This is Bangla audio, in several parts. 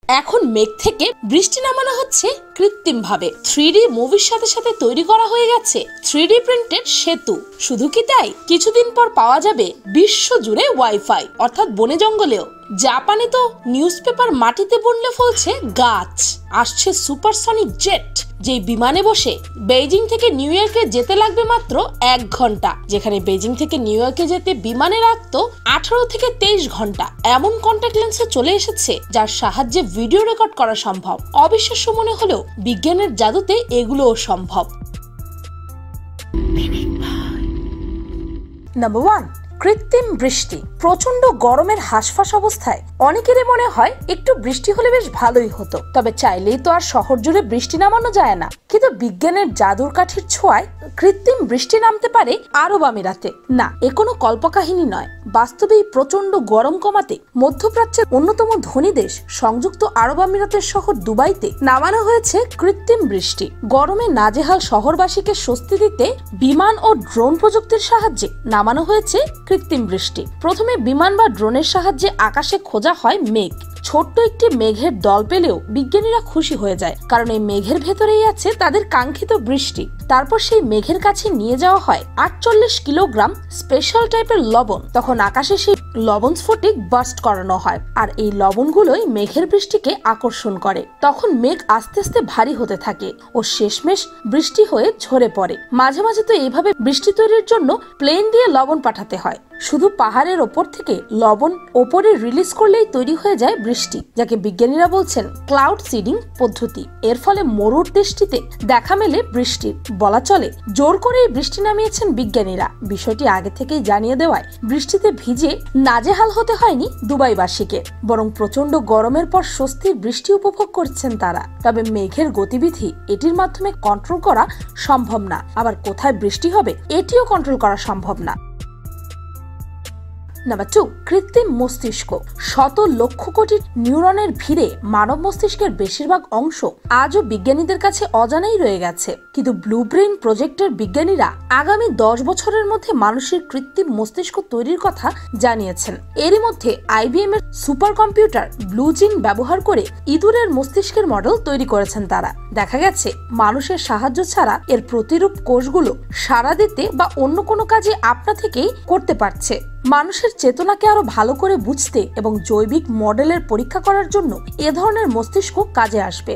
এখন মেঘ থেকে বৃষ্টি নামানো হচ্ছে কৃত্রিম ভাবে। 3D মুভির সাথে সাথে তৈরি করা হয়ে গেছে 3D প্রিন্টেড সেতু। শুধু কি তাই, কিছুদিন পর পাওয়া যাবে বিশ্ব জুড়ে ওয়াইফাই, অর্থাৎ বনে জঙ্গলেও। জাপানে তো নিউজ পেপার মাটিতে বুনলে ফলছে গাছ। আসছে সুপারসনিক জেট, যে বিমানে বসে বেইজিং থেকে নিউ ইয়র্কে যেতে লাগবে মাত্র 1 ঘন্টা, যেখানে বেইজিং থেকে নিউ ইয়র্কে যেতে বিমানে লাগতো 18 থেকে 23 ঘন্টা। এমন কন্টাক্ট লেন্সে চলে এসেছে যার সাহায্যে ভিডিও রেকর্ড করা সম্ভব। অবিশ্বাস্য মনে হলেও বিজ্ঞানের জাদুতে এগুলোও সম্ভব। নাম্বার 1, কৃত্রিম বৃষ্টি। প্রচন্ড গরমের হাঁসফাঁস অবস্থায় অনেকেরই মনে হয় একটু বৃষ্টি হলে বেশ ভালোই হতো। তবে চাইলেই তো আর শহর জুড়ে বৃষ্টি নামানো যায় না। কিন্তু বিজ্ঞানের জাদুর কাঠির ছোঁয়ায় কৃত্রিম বৃষ্টি নামতে পারে আরব আমিরাতে। না, এ কোনো কল্পকাহিনী নয়, বাস্তবেই প্রচন্ড গরম কমাতে মধ্যপ্রাচ্যের অন্যতম ধনী দেশ সংযুক্ত আরব আমিরাতের শহর দুবাইতে নামানো হয়েছে কৃত্রিম বৃষ্টি। গরমে নাজেহাল শহরবাসীকে স্বস্তি দিতে বিমান ও ড্রোন প্রযুক্তির সাহায্যে নামানো হয়েছে কৃত্রিম বৃষ্টি। প্রথমে বিমান বা ড্রোনের সাহায্যে আকাশে খোঁজা হয় মেঘ। ছোট্ট একটি মেঘের দল পেলেও বিজ্ঞানীরা খুশি হয়ে যায়, কারণ এই মেঘের ভেতরেই আছে তাদের কাঙ্ক্ষিত বৃষ্টি। তারপর সেই মেঘের কাছে নিয়ে যাওয়া হয় 48 কিলোগ্রাম স্পেশাল টাইপের লবণ। তখন আকাশে সেই লবণ স্ফটিক বার্স্ট করানো হয়, আর এই লবণগুলোই মেঘের বৃষ্টিকে আকর্ষণ করে। তখন মেঘ আস্তে আস্তে ভারী হতে থাকে ও শেষমেশ বৃষ্টি হয়ে ঝরে পড়ে। মাঝে মাঝে তো এইভাবে বৃষ্টি তৈরির জন্য প্লেন দিয়ে লবণ পাঠাতে হয়। শুধু পাহাড়ের ওপর থেকে লবণ ওপরে রিলিজ করলেই তৈরি হয়ে যায় বৃষ্টি, যাকে বিজ্ঞানীরা বলছেন ক্লাউড সিডিং পদ্ধতি। এর ফলে মরুর দেশটিতে দেখা মেলে বৃষ্টির। বলা চলে জোর করে বৃষ্টি নামিয়েছেন বিজ্ঞানীরা। বিষয়টি আগে থেকেই জানিয়ে দেওয়ায় বৃষ্টিতে ভিজে নাজেহাল হতে হয়নি দুবাইবাসীকে, বরং প্রচন্ড গরমের পর স্বস্তির বৃষ্টি উপভোগ করছেন তারা। তবে মেঘের গতিবিধি এটির মাধ্যমে কন্ট্রোল করা সম্ভব না, আবার কোথায় বৃষ্টি হবে এটিও কন্ট্রোল করা সম্ভব না। নাম্বার 2, কৃত্রিম মস্তিষ্ক। শত লক্ষ কোটি নিউরনের ভিড়ে মানব মস্তিষ্কের বেশিরভাগ অংশ আজও বিজ্ঞানীদের কাছে অজানাই রয়ে গেছে। কিন্তু ব্লু ব্রেইন প্রজেক্টের বিজ্ঞানীরা আগামী 10 বছরের মধ্যে মানুষের কৃত্রিম মস্তিষ্ক তৈরির কথা জানিয়েছেন। এরই মধ্যে IBM এর সুপার কম্পিউটার ব্লু জিন ব্যবহার করে ইঁদুরের মস্তিষ্কের মডেল তৈরি করেছেন তারা। দেখা গেছে মানুষের সাহায্য ছাড়া এর প্রতিরূপ কোষগুলো সাড়া দিতে বা অন্য কোনো কাজে আপনা থেকেই করতে পারছে। মানুষের চেতনাকে আরো ভালো করে বুঝতে এবং জৈবিক মডেলের পরীক্ষা করার জন্য এ ধরনের মস্তিষ্ক কাজে আসবে।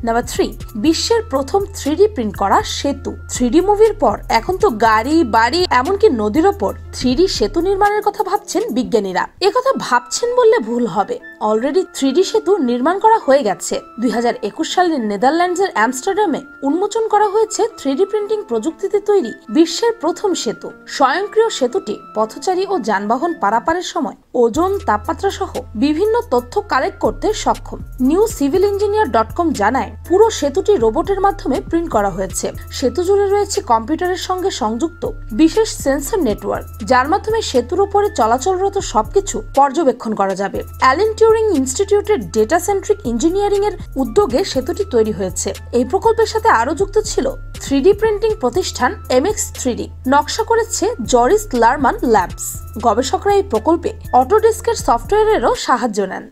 নাম্বার 3, বিশ্বের প্রথম 3D প্রিন্ট করা সেতু। 3D মুভির পর এখন তো গাড়ি, বাড়ি, এমনকি নদীর ওপর 3D সেতু নির্মাণের কথা ভাবছেন বিজ্ঞানীরা। একথা ভাবছেন বললে ভুল হবে, অলরেডি 3D সেতু নির্মাণ করা হয়ে গেছে। 2021 সালে নেদারল্যান্ডসের আমস্টারডামে উন্মোচন করা হয়েছে 3D প্রিন্টিং প্রযুক্তিতে তৈরি বিশ্বের প্রথম সেতু। স্বয়ংক্রিয় সেতুটি পথচারী ও যানবাহন পারাপারের সময় ওজন, তাপমাত্রা সহ বিভিন্ন তথ্য কালেক্ট করতে সক্ষম। নিউ সিভিল ইঞ্জিনিয়ার.com জানায় পুরো সেতুটি রোবটের মাধ্যমে প্রিন্ট করা হয়েছে। সেতু জুড়ে রয়েছে কম্পিউটারের সঙ্গে সংযুক্ত বিশেষ সেন্সর নেটওয়ার্ক, যার মাধ্যমে সেতুর উপরে চলাচলরত সবকিছু পর্যবেক্ষণ করা যাবে। অ্যালেন টিউরিং ইনস্টিটিউটের ডেটা সেন্ট্রিক ইঞ্জিনিয়ারিং এর উদ্যোগে সেতুটি তৈরি হয়েছে। এই প্রকল্পের সাথে আরো যুক্ত ছিল 3D প্রিন্টিং প্রতিষ্ঠান MX3D। নকশা করেছে জরিস লারমান ল্যাবস। গবেষকরা এই প্রকল্পে অটোডেস্কের সফটওয়্যারেরও সাহায্য নেন।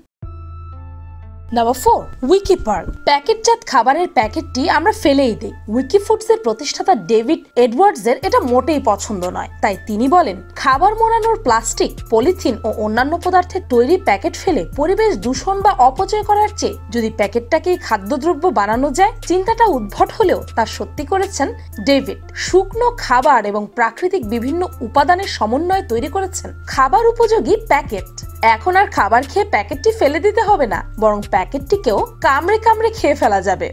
নাম্বার 4, উইকিপার্ল। প্যাকেটজাত খাবারের প্যাকেটটি আমরা ফেলেই দিই। উইকিফুডসের প্রতিষ্ঠাতা ডেভিড এডওয়ার্ডসের এটা মোটেই পছন্দ নয়। তাই তিনি বলেন, খাবার মোড়ানোর প্লাস্টিক, পলিথিন ও অন্যান্য পদার্থের তৈরি প্যাকেট ফেলে পরিবেশ দূষণ বা অপচয় করার চেয়ে যদি প্যাকেটটাকেই খাদ্যদ্রব্য বানানো যায়। চিন্তাটা উদ্ভট হলেও তা সত্যি করেছেন ডেভিড। শুকনো খাবার এবং প্রাকৃতিক বিভিন্ন উপাদানের সমন্বয়ে তৈরি করেছেন খাবার উপযোগী প্যাকেট। এখন আর খাবার খেয়ে প্যাকেটটি ফেলে দিতে হবে না, বরং প্যাকেটটিকেও কামড়ে কামড়ে খেয়ে ফেলা যাবে।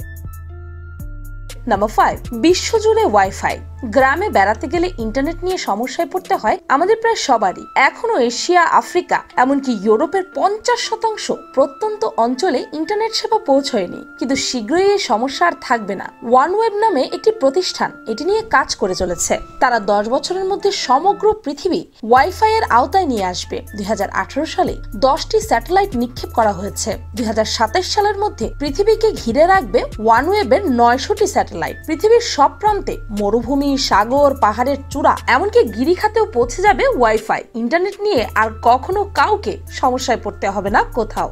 নাম্বার 5, বিশ্বজুড়ে ওয়াইফাই। গ্রামে বেড়াতে গেলে ইন্টারনেট নিয়ে সমস্যায় পড়তে হয় আমাদের প্রায় সবারই। এখনো এশিয়া, আফ্রিকা, এমনকি ইউরোপের 50% প্রত্যন্ত অঞ্চলে ইন্টারনেট সেবা পৌঁছয়নি। কিন্তু শীঘ্রই এই সমস্যা আর থাকবে না। ওয়ানওয়েব নামে একটি প্রতিষ্ঠান এটি নিয়ে কাজ করে চলেছে। তারা 10 বছরের মধ্যে সমগ্র পৃথিবী ওয়াইফাই এর আওতায় নিয়ে আসবে। 2018 সালে 10টি স্যাটেলাইট নিক্ষেপ করা হয়েছে। 2027 সালের মধ্যে পৃথিবীকে ঘিরে রাখবে ওয়ানওয়েবের 900টি স্যাটেলাইট। পৃথিবীর সব প্রান্তে মরুভূমি, সাগর, পাহাড়ের চূড়া, এমনকি গিরিখাতেও পৌঁছে যাবে ওয়াইফাই। ইন্টারনেট নিয়ে আর কখনো কাউকে সমস্যায় পড়তে হবে না কোথাও।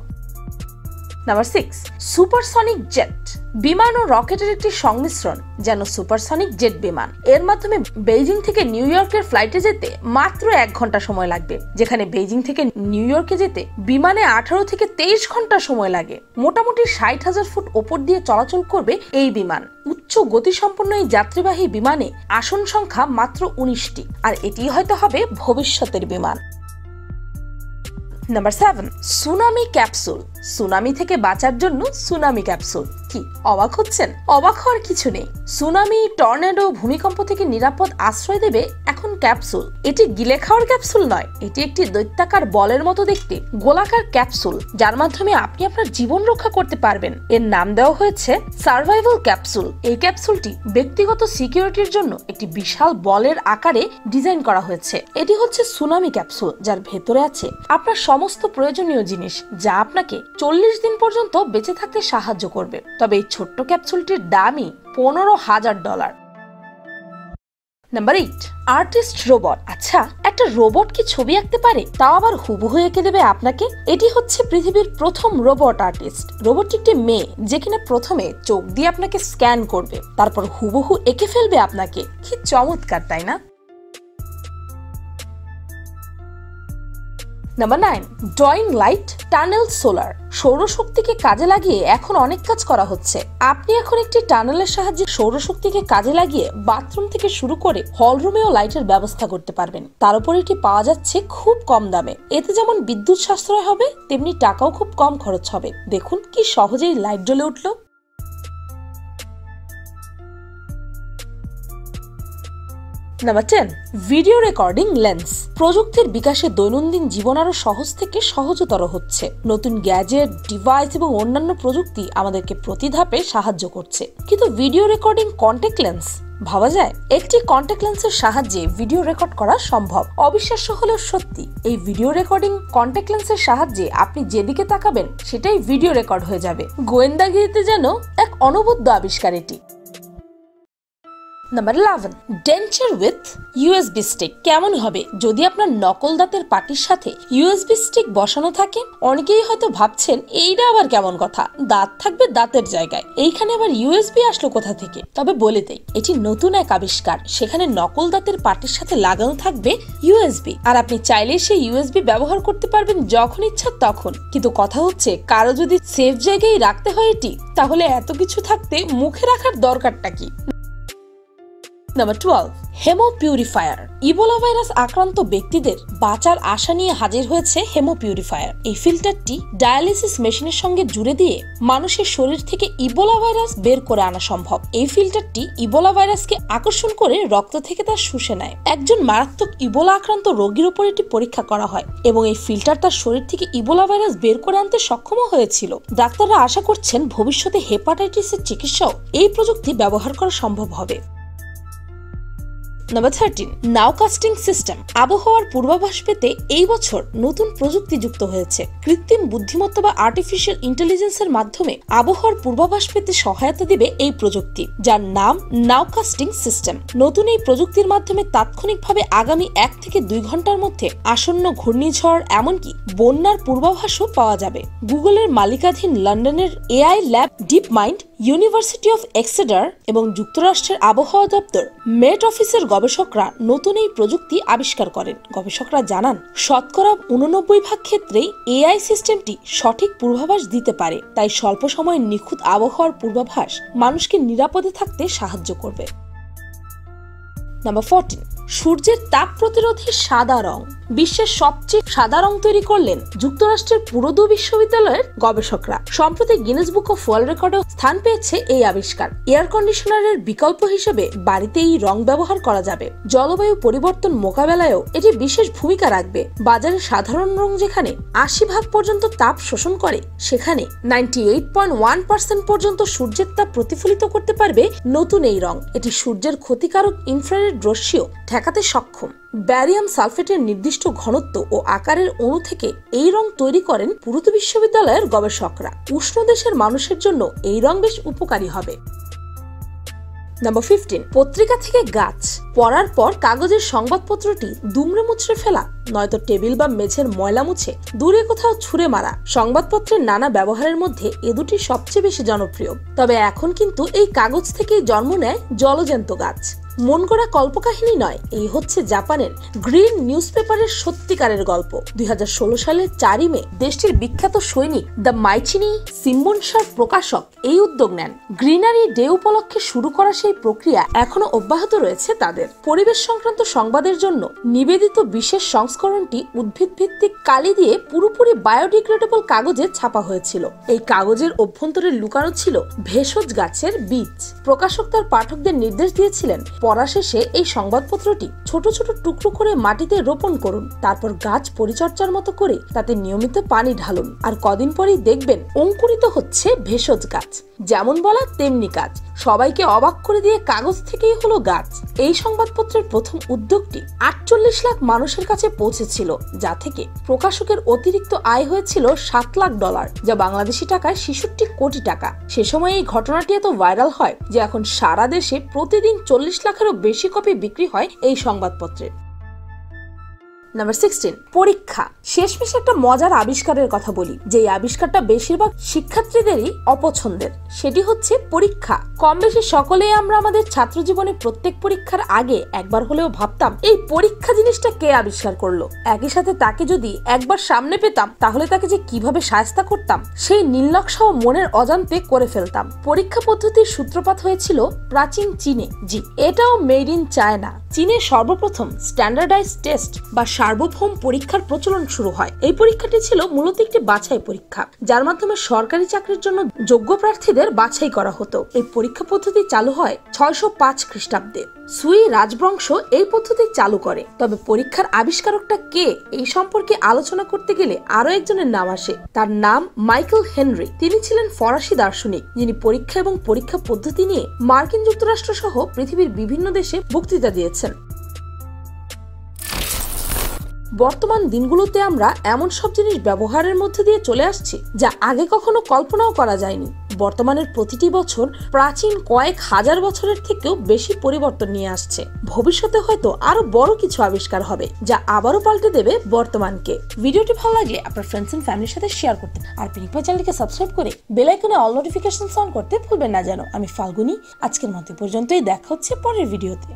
Number 6, supersonic jet. বিমান ও রকেটের একটি সংমিশ্রণ, যেন সুপারসনিক জেট বিমান। এর মাধ্যমে বেইজিং থেকে নিউ ইয়র্কের ফ্লাইটে যেতে মাত্র 1 ঘন্টা সময় লাগবে, যেখানে বেইজিং থেকে নিউ ইয়র্কে যেতে বিমানে 18 থেকে 23 ঘন্টা সময় লাগে। মোটামুটি 60,000 ফুট ওপর দিয়ে চলাচল করবে এই বিমান। উচ্চ গতিসম্পন্ন এই যাত্রীবাহী বিমানে আসন সংখ্যা মাত্র 19টি, আর এটি হয়তো হবে ভবিষ্যতের বিমান। Number 7, tsunami capsule. সুনামি থেকে বাঁচার জন্য সুনামি ক্যাপসুল। কি অবাক হচ্ছেন? অবাক হওয়ার কিছু নেই। সুনামি, টর্নেডো, ভূমিকম্প থেকে নিরাপদ আশ্রয় দেবে এখন ক্যাপসুল। এটি গিলে খাওয়ার ক্যাপসুল নয়, এটি একটি দৈত্যাকার বলের মতো দেখতে গোলাকার ক্যাপসুল, যার মাধ্যমে আপনি আপনার জীবন রক্ষা করতে পারবেন। এর নাম দেওয়া হয়েছে সার্ভাইভাল ক্যাপসুল। এই ক্যাপসুলটি ব্যক্তিগত সিকিউরিটির জন্য একটি বিশাল বলের আকারে ডিজাইন করা হয়েছে। এটি হচ্ছে সুনামি ক্যাপসুল, যার ভেতরে আছে আপনার সমস্ত প্রয়োজনীয় জিনিস, যা আপনাকে 40 দিন পর্যন্ত বেঁচে থাকতে সাহায্য করবে। তবে এই ছোট্ট ক্যাপসুলটির দামই $15,000। Number 8, artist robot. আচ্ছা, একটা রোবট কি ছবি আঁকতে পারে, তাও আবার হুবহু এঁকে দেবে আপনাকে? এটি হচ্ছে পৃথিবীর প্রথম রোবট আর্টিস্ট। রোবটটি একটি মেয়ে, যে কিনা প্রথমে চোখ দিয়ে আপনাকে স্ক্যান করবে, তারপর হুবহু এঁকে ফেলবে আপনাকে। কি চমৎকার, তাই না? Number 9, drawing light tunnel solar. সৌরশক্তিকে কাজে লাগিয়ে এখন অনেক কাজ করা হচ্ছে। আপনি এখন একটি টানেলের সাহায্যে সৌরশক্তিকে কাজে লাগিয়ে বাথরুম থেকে শুরু করে হলরুমেও লাইটের ব্যবস্থা করতে পারবেন। তার উপর এটি পাওয়া যাচ্ছে খুব কম দামে। এতে যেমন বিদ্যুৎ সাশ্রয় হবে, তেমনি টাকাও খুব কম খরচ হবে। দেখুন কি সহজেই লাইট জ্বলে উঠল। Number 10, video recording lens. প্রযুক্তির বিকাশে দৈনন্দিন জীবন আরো সহজ থেকে সহজতর হচ্ছে। নতুন গ্যাজেট, ডিভাইস এবং অন্যান্য প্রযুক্তি আমাদেরকে প্রতি ধাপে সাহায্য করছে। কিন্তু ভিডিও রেকর্ডিং কন্টাক্ট লেন্স, ভাবা যায় একটি কন্টাক্ট লেন্সের সাহায্যে ভিডিও রেকর্ড করা সম্ভব। অবিশ্বাস্য হলেও সত্যি, এই ভিডিও রেকর্ডিং কন্টাক্ট লেন্সের সাহায্যে আপনি যেদিকে তাকাবেন সেটাই ভিডিও রেকর্ড হয়ে যাবে। গোয়েন্দাগিরিতে যেন এক অনবদ্য আবিষ্কার এটি। Number 11, denture with USB stick. কেমন হবে যদি আপনার নকল দাঁতের পাটির সাথে ইউএসবি স্টিক বসানো থাকে? অনেকেই হয়তো ভাবছেন এইটা আবার কেমন কথা, দাঁত থাকবে দাঁতের জায়গায়, এইখানে আবার ইউএসবি আসলো কোথা থেকে? তবে বলে দেই, এটি নতুন এক আবিষ্কার। সেখানে নকল দাঁতের পাটির সাথে লাগানো থাকবে ইউএসবি, আর আপনি চাইলে সেই ইউএসবি ব্যবহার করতে পারবেন যখন ইচ্ছা তখন। কিন্তু কথা হচ্ছে, কারো যদি সেফ জায়গায় রাখতে হয় এটি, তাহলে এত কিছু থাকতে মুখে রাখার দরকারটা কি? Number 12, hemo purifier. Ebola virus আক্রান্ত ব্যক্তিদের বাঁচার আশা নিয়ে হাজির হয়েছে হেমো পিউরিফায়ার। এই ফিল্টারটি ডায়ালিসিস মেশিনের সঙ্গে জুড়ে দিয়ে মানুষের শরীর থেকে ইবোলা ভাইরাস বের করে আনা সম্ভব। এই ফিল্টারটি ইবোলা ভাইরাসকে আকর্ষণ করে রক্ত থেকে তা শুষে নেয়। একজন মারাত্মক ইবোলা আক্রান্ত রোগীর উপর এটি পরীক্ষা করা হয় এবং এই ফিল্টার তার শরীর থেকে ইবোলা ভাইরাস বের করে আনতে সক্ষম হয়েছিল। ডাক্তাররা আশা করছেন ভবিষ্যতে হেপাটাইটিসের চিকিৎসাও এই প্রযুক্তি ব্যবহার করা সম্ভব হবে। Number 13, nowcasting system. আবহাওয়ার পূর্বাভাস পেতে এই বছর নতুন প্রযুক্তি যুক্ত হয়েছে। কৃত্রিম বুদ্ধিমত্তা বা আর্টিফিশিয়াল ইন্টেলিজেন্সের মাধ্যমে আবহাওয়ার পূর্বাভাস পেতে সহায়তা দেবে এই প্রযুক্তি, যার নাম নাওকাস্টিং সিস্টেম। নতুন এই প্রযুক্তির মাধ্যমে তাৎক্ষণিকভাবে আগামী 1 থেকে 2 ঘন্টার মধ্যে আসন্ন ঘূর্ণিঝড়, এমনকি বন্যার পূর্বাভাসও পাওয়া যাবে। গুগলের মালিকাধীন লন্ডনের AI lab deep mind, university of Exeter এবং যুক্তরাষ্ট্রের আবহাওয়া দপ্তর মেট অফিসের গবেষকরা নতুন এই প্রযুক্তি আবিষ্কার করেন। গবেষকরা জানান, শতকরা 89% ক্ষেত্রেই এআই সিস্টেমটি সঠিক পূর্বাভাস দিতে পারে। তাই স্বল্প সময়ের নিখুঁত আবহাওয়ার পূর্বাভাস মানুষকে নিরাপদে থাকতে সাহায্য করবে। নাম্বার 14, সূর্যের তাপ প্রতিরোধী সাদা রং। বিশ্বের সবচেয়ে সাদা রং তৈরি করলেন যুক্তরাষ্ট্রের পুরোদু বিশ্ববিদ্যালয়ের গবেষকরা। সম্প্রতি গিনেস বুক অফ ওয়ার্ল্ড রেকর্ডেও স্থান পেয়েছে এই আবিষ্কার। এয়ার কন্ডিশনারের বিকল্প হিসেবে বাড়িতে এই রং ব্যবহার করা যাবে। জলবায়ু পরিবর্তন মোকাবেলায়ও এটি বিশেষ ভূমিকা রাখবে। বাজারে সাধারণ রং যেখানে 80% পর্যন্ত তাপ শোষণ করে, সেখানে 98.1% পর্যন্ত সূর্যের তাপ প্রতিফলিত করতে পারবে নতুন এই রং। এটি সূর্যের ক্ষতিকারক ইনফ্রারেড রশ্মিও ঠেকাতে সক্ষম। ব্যারিয়াম সালফেটের নির্দিষ্ট ঘনত্ব ও আকারের অণু থেকে এই রং তৈরি করেন পুরুতু বিশ্ববিদ্যালয়ের গবেষকরা। উষ্ণ দেশের মানুষের জন্য এই রং বেশ উপকারী হবে। নাম্বার 15, পত্রিকা থেকে গাছ পড়ার পর কাগজের সংবাদপত্রটি দুমড়ে মুচড়ে ফেলা, নয়তো টেবিল বা মেঝের ময়লা মুছে দূরে কোথাও ছুঁড়ে মারা। সংবাদপত্রের নানা ব্যবহারের মধ্যে এ দুটি সবচেয়ে বেশি জনপ্রিয়। তবে এখন কিন্তু এই কাগজ থেকেই জন্ম নেয় জলজ্যান্ত গাছ। মন গড়া কল্পকাহিনী নয়, এই হচ্ছে জাপানের গ্রিন নিউজপেপারের সত্যিকারের গল্প। 2016 সালের 4 মে দেশটির বিখ্যাত সৈনিক দ্য মাইচিনি সিম্বনসার প্রকাশক এই উদ্যোগ নেন। গ্রিনারি ডে উপলক্ষে শুরু করা সেই প্রক্রিয়া এখনো অব্যাহত রয়েছে তাদের। পরিবেশ সংক্রান্ত সংবাদের জন্য নিবেদিত বিশেষ সংস্করণটি উদ্ভিদ ভিত্তিক কালি দিয়ে পুরোপুরি বায়োডিগ্রেডেবল কাগজে ছাপা হয়েছিল। এই কাগজের অভ্যন্তরে লুকানো ছিল ভেষজ গাছের বীজ। প্রকাশক তার পাঠকদের নির্দেশ দিয়েছিলেন, পড়া শেষে এই সংবাদপত্রটি ছোট ছোট টুকরো করে মাটিতে রোপণ করুন, তারপর গাছ পরিচর্যার মতো করে তাতে নিয়মিত পানি ঢালুন, আর কদিন পরেই দেখবেন অঙ্কুরিত হচ্ছে ভেষজ গাছ। যেমন বলা তেমনি কাজ, সবাইকে অবাক করে দিয়ে কাগজ থেকেই হলো গাছ। এই সংবাদপত্রের প্রথম উদ্যোগটি 48 লাখ মানুষের কাছে পৌঁছেছিল, যা থেকে প্রকাশকের অতিরিক্ত আয় হয়েছিল $7 লাখ, যা বাংলাদেশি টাকায় 66 কোটি টাকা। সে সময় এই ঘটনাটি এত ভাইরাল হয় যে এখন সারা দেশে প্রতিদিন 40 লাখেরও বেশি কপি বিক্রি হয় এই সংবাদপত্রের। নাম্বার 16, পরীক্ষা। শেষমেশ একটা মজার আবিষ্কারের কথা বলি, যে আবিষ্কারটা বেশিরভাগ শিক্ষার্থীদেরই অপছন্দের। সেটি হচ্ছে পরীক্ষা। কম বেশি সকলেই আমরা আমাদের ছাত্র জীবনে প্রত্যেক পরীক্ষার আগে একবার হলেও ভাবতাম, এই পরীক্ষা জিনিসটা কে আবিষ্কার করলো। একই সাথে তাকে যদি একবার সামনে পেতাম তাহলে তাকে যে কিভাবে শায়েস্তা করতাম সেই নীলনকশাও মনের অজান্তে করে ফেলতাম। পরীক্ষা পদ্ধতির সূত্রপাত হয়েছিল প্রাচীন চীনে। জি, এটাও মেড ইন চায়না। চীনে সর্বপ্রথম স্ট্যান্ডার্ডাইজড টেস্ট বা সার্বভৌম পরীক্ষার প্রচলন শুরু হয়। এই পরীক্ষাটি ছিল মূলত একটি বাছাই পরীক্ষা, যার মাধ্যমে সরকারি চাকরির জন্য যোগ্য প্রার্থীদের বাছাই করা হতো। এই পরীক্ষা পদ্ধতি চালু হয় 605 খ্রিস্টাব্দে। সুই রাজবংশ এই পদ্ধতি চালু করে। তবে পরীক্ষার আবিষ্কারকটা কে, এই সম্পর্কে আলোচনা করতে গেলে আরো একজনের নাম আসে। তার নাম মাইকেল হেনরি। তিনি ছিলেন ফরাসি দার্শনিক, যিনি পরীক্ষা এবং পরীক্ষা পদ্ধতি নিয়ে মার্কিন যুক্তরাষ্ট্র সহ পৃথিবীর বিভিন্ন দেশে বক্তৃতা দিয়েছেন। বর্তমান দিনগুলোতে আমরা এমন সব জিনিস ব্যবহারের মধ্যে দিয়ে চলে আসছি যা আগে কখনো কল্পনাও করা যায়নি। বর্তমানের প্রতিটি বছর প্রাচীন কয়েক হাজার বছরের থেকেও বেশি পরিবর্তন নিয়ে আসছে। ভবিষ্যতে হয়তো আরো বড় কিছু আবিষ্কার হবে যা আবারও পাল্টে দেবে বর্তমানকে। ভিডিওটি ভালো লাগলে আপনার ফ্রেন্ডস এন্ড ফ্যামিলির সাথে শেয়ার করতে, আর পিনিকপা চ্যানেলকে সাবস্ক্রাইব করে বেল আইকনে অল নোটিফিকেশন অন করতে ভুলবেন না যেন। আমি ফাল্গুনি, আজকের মতো পর্যন্তই। দেখা হচ্ছে পরের ভিডিওতে।